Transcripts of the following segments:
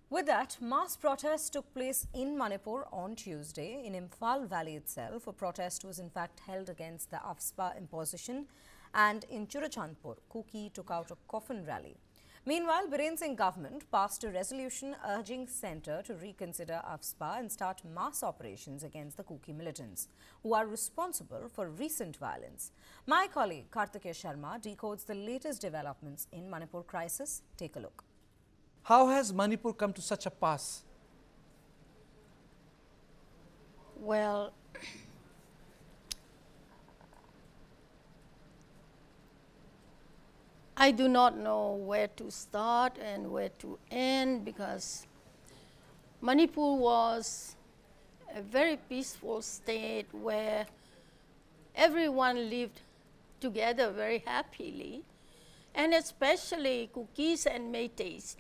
With that, mass protests took place in Manipur on Tuesday. In Imphal Valley itself, a protest was in fact held against the AFSPA imposition, and in Churachandpur, Kukis took out a Coffin rally. Meanwhile, Biren Singh government passed a resolution urging centre to reconsider AFSPA and start mass operations against the Kukis militants, who are responsible for recent violence. My colleague Kartikeya Sharma decodes the latest developments in Manipur crisis. Take a look. How has Manipur come to such a pass? Well, I do not know where to start and where to end, because Manipur was a very peaceful state where everyone lived together very happily, and especially Kukis and Métis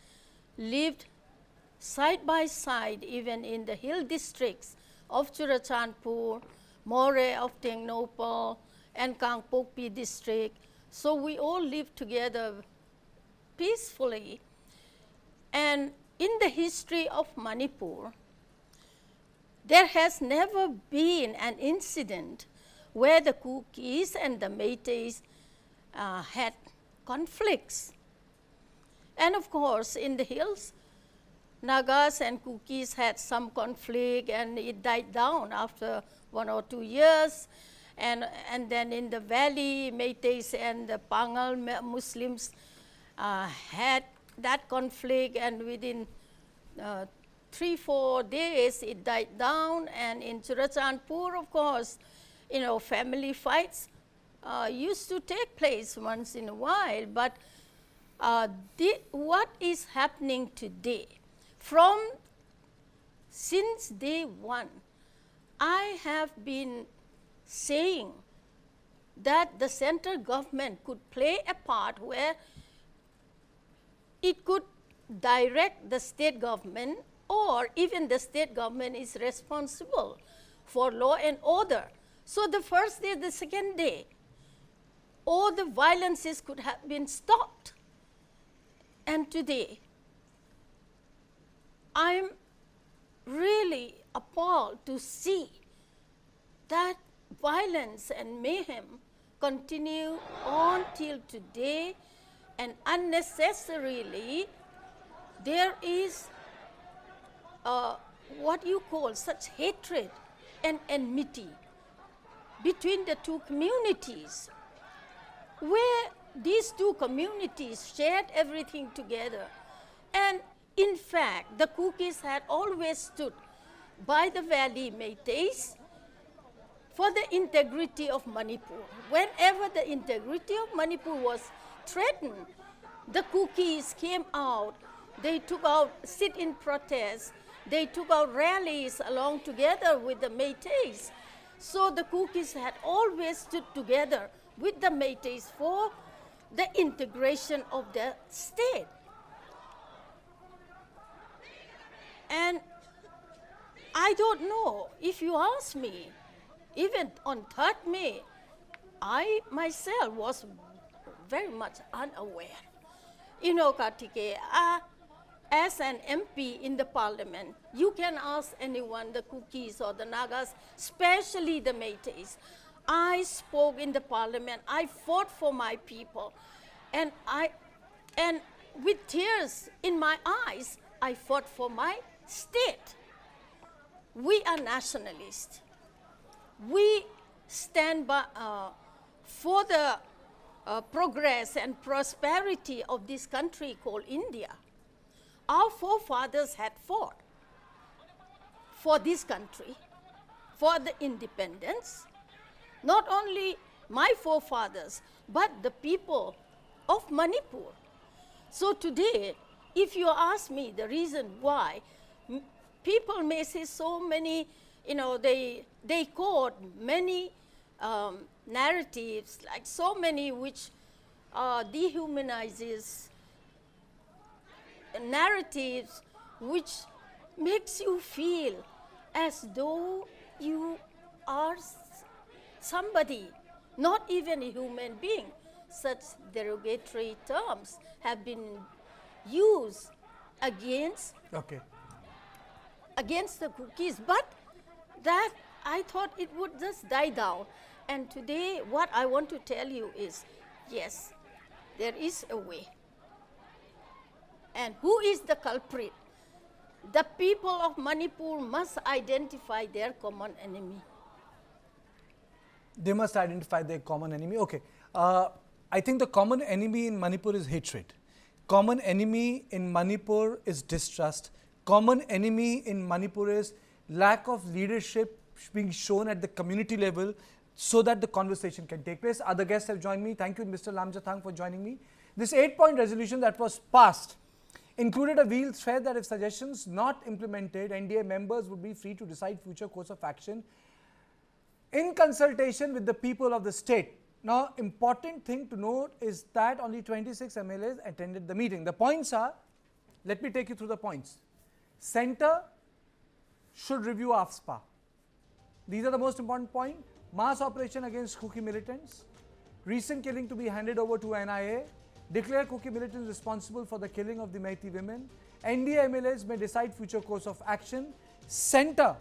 lived side by side even in the hill districts of Churachandpur, More of Tengnopal, and Kangpokpi district. So we all lived together peacefully. And in the history of Manipur, there has never been an incident where the Kukis and the Métis had conflicts. And of course, in the hills, Nagas and Kukis had some conflict, and it died down after 1 or 2 years. And then in the valley, Métis and the Pangal Muslims had that conflict, and within 3-4 days, it died down. And in Churachandpur, of course, family fights used to take place once in a while. But what is happening today, since day one, I have been saying that the central government could play a part where it could direct the state government, or even the state government is responsible for law and order. So the first day, the second day, all the violences could have been stopped. And today, I'm really appalled to see that violence and mayhem continue on till today, and unnecessarily there is what you call such hatred and enmity between the two communities, where these two communities shared everything together. And in fact, the Kukis had always stood by the valley Métis for the integrity of Manipur. Whenever the integrity of Manipur was threatened, the Kukis came out. They took out sit-in protests. They took out rallies along together with the Métis. So the Kukis had always stood together with the Métis for the integration of the state. And I don't know, if you ask me, even on 3rd May, I myself was very much unaware. Kartikeya, as an MP in the parliament, you can ask anyone, the Kukis or the Nagas, especially the Métis. I spoke in the parliament, I fought for my people, and with tears in my eyes, I fought for my state. We are nationalists. We stand by, for the progress and prosperity of this country called India. Our forefathers had fought for this country, for the independence. Not only my forefathers, but the people of Manipur. So today, if you ask me the reason why, people may say so many, they quote many narratives, like so many which dehumanizes, narratives which makes you feel as though you are somebody, not even a human being. Such derogatory terms have been used against Okay. the Kukis, but that I thought it would just die down. And today, what I want to tell you is, yes, there is a way. And who is the culprit? The people of Manipur must identify their common enemy. They must identify their common enemy. Okay. I think the common enemy in Manipur is hatred. Common enemy in Manipur is distrust. Common enemy in Manipur is lack of leadership being shown at the community level so that the conversation can take place. Other guests have joined me. Thank you, Mr. Lamjathang, for joining me. This 8-point resolution that was passed included a veiled threat that if suggestions not implemented, NDA members would be free to decide future course of action in consultation with the people of the state. Now, important thing to note is that only 26 MLAs attended the meeting. The points are, let me take you through the points. Center should review AFSPA. These are the most important points. Mass operation against Kuki militants. Recent killing to be handed over to NIA. Declare Kuki militants responsible for the killing of the Meitei women. NDA MLAs may decide future course of action. Center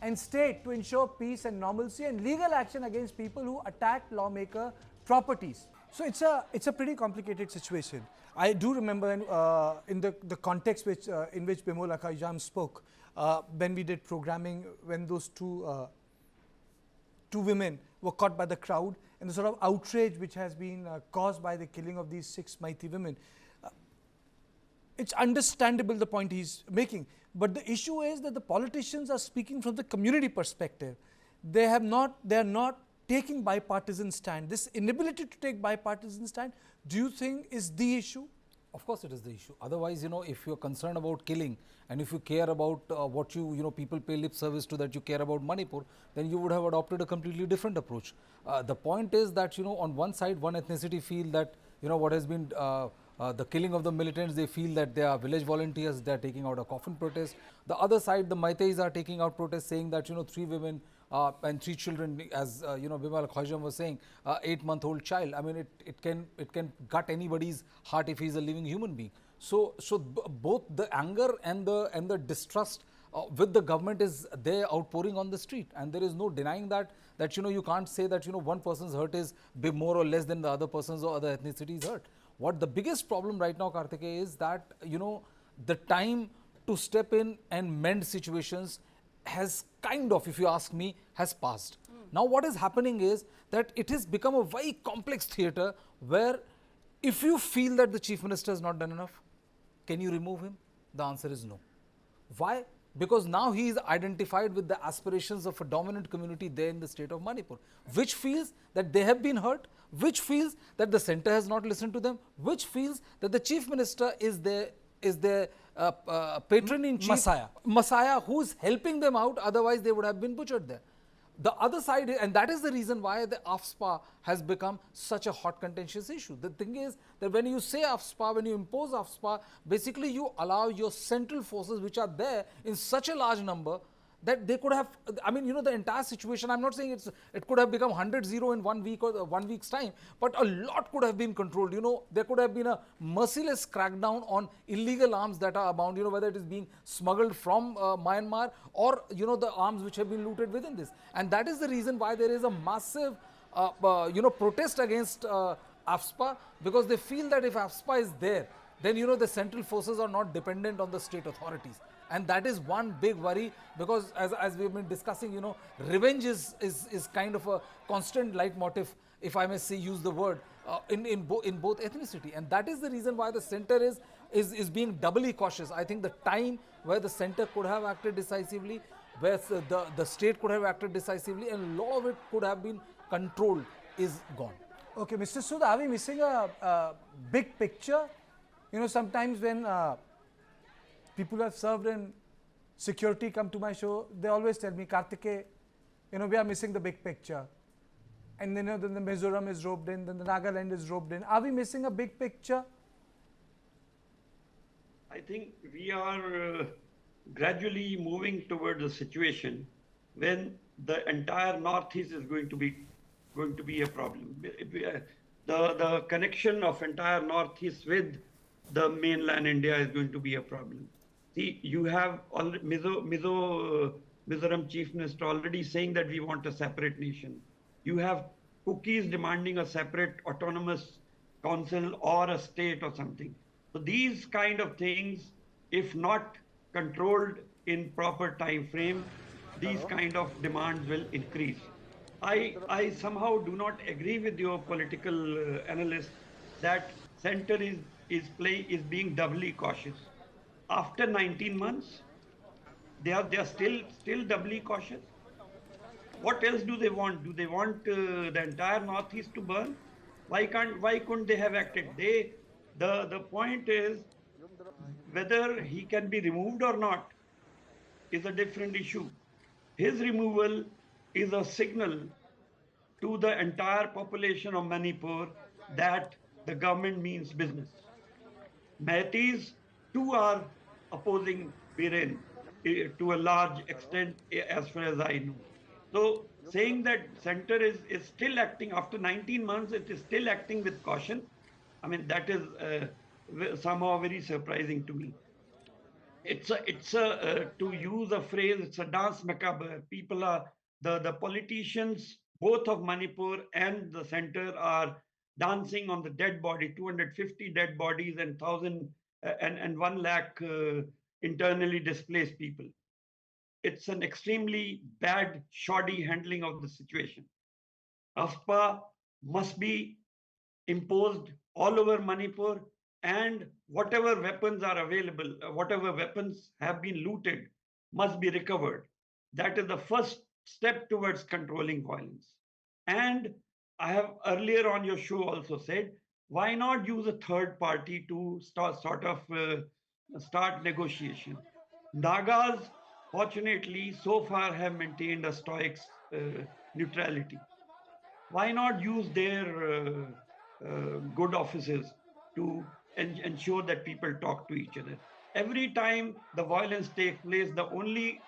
and state to ensure peace and normalcy, and legal action against people who attack lawmaker properties. So it's a pretty complicated situation. I do remember in the context in which Bimol Akaijam spoke when we did programming, when those two women were caught by the crowd, and the sort of outrage which has been caused by the killing of these 6 Meitei women. It's understandable the point he's making, but the issue is that the politicians are speaking from the community perspective. They are not taking bipartisan stand. This inability to take bipartisan stand, do you think is the issue? Of course it is the issue. Otherwise, if you're concerned about killing and if you care about what people pay lip service to, that you care about Manipur, then you would have adopted a completely different approach. The point is that, on one side, one ethnicity feel that, what has been the killing of the militants, they feel that they are village volunteers, they are taking out a Coffin protest. The other side, the Meiteis are taking out protests saying that, 3 women and 3 children, as Bimal Khwaijam was saying, 8-month-old child. I mean, it can gut anybody's heart if he's a living human being. So both the anger and the distrust with the government is there outpouring on the street, and there is no denying that you can't say that one person's hurt is more or less than the other person's or other ethnicity's hurt. What the biggest problem right now, Kartikeya, is that the time to step in and mend situations has kind of, if you ask me, has passed. Now what is happening is that it has become a very complex theatre where if you feel that the Chief Minister has not done enough, can you remove him? The answer is no. Why? Because now he is identified with the aspirations of a dominant community there in the state of Manipur, which feels that they have been hurt, which feels that the center has not listened to them, which feels that the Chief Minister is their patron-in-chief, Messiah who is helping them out, otherwise they would have been butchered there. The other side, and that is the reason why the AFSPA has become such a hot contentious issue. The thing is that when you say AFSPA, when you impose AFSPA, basically you allow your central forces which are there in such a large number that they could have, I mean, the entire situation, I'm not saying it could have become 100-0 in 1 week or 1 week's time, but a lot could have been controlled. There could have been a merciless crackdown on illegal arms that are abound, whether it is being smuggled from Myanmar or, the arms which have been looted within this. And that is the reason why there is a massive, protest against AFSPA, because they feel that if AFSPA is there, then, the central forces are not dependent on the state authorities. And that is one big worry, because as we've been discussing, revenge is kind of a constant leitmotif, if I may say, use the word, in both ethnicity. And that is the reason why the center is being doubly cautious. I think the time where the center could have acted decisively, where the state could have acted decisively, and a lot of it could have been controlled, is gone. Okay, Mr. Sood, are we missing a big picture? Sometimes when people who have served in security come to my show, they always tell me, Kartikeya, we are missing the big picture. And then, then the Mizoram is roped in, then the Nagaland is roped in. Are we missing a big picture? I think we are gradually moving toward the situation when the entire Northeast is going to be a problem. The connection of entire Northeast with the mainland India is going to be a problem. See, you have Mizoram Chief Minister already saying that we want a separate nation. You have Kukis demanding a separate autonomous council or a state or something. So these kind of things, if not controlled in proper time frame, these kind of demands will increase. I somehow do not agree with your political analyst that center is being doubly cautious. After 19 months, they are still doubly cautious. What else do they want? Do they want the entire northeast to burn? Why couldn't they have acted? The point is whether he can be removed or not is a different issue. His removal is a signal to the entire population of Manipur that the government means business. Meiteis too are opposing Biren to a large extent, as far as I know. So saying that center is still acting after 19 months, it is still acting with caution. I mean, that is somehow very surprising to me. It's a to use a phrase, it's a dance macabre. People are the politicians both of Manipur and the center are dancing on the dead body, 250 dead bodies and 1 lakh internally displaced people. It's an extremely bad, shoddy handling of the situation. AFPA must be imposed all over Manipur, and whatever weapons are available, whatever weapons have been looted, must be recovered. That is the first step towards controlling violence. And I have earlier on your show also said, why not use a third party to start negotiation? Nagas, fortunately, so far have maintained a stoic neutrality. Why not use their good offices to ensure that people talk to each other? Every time the violence takes place, the only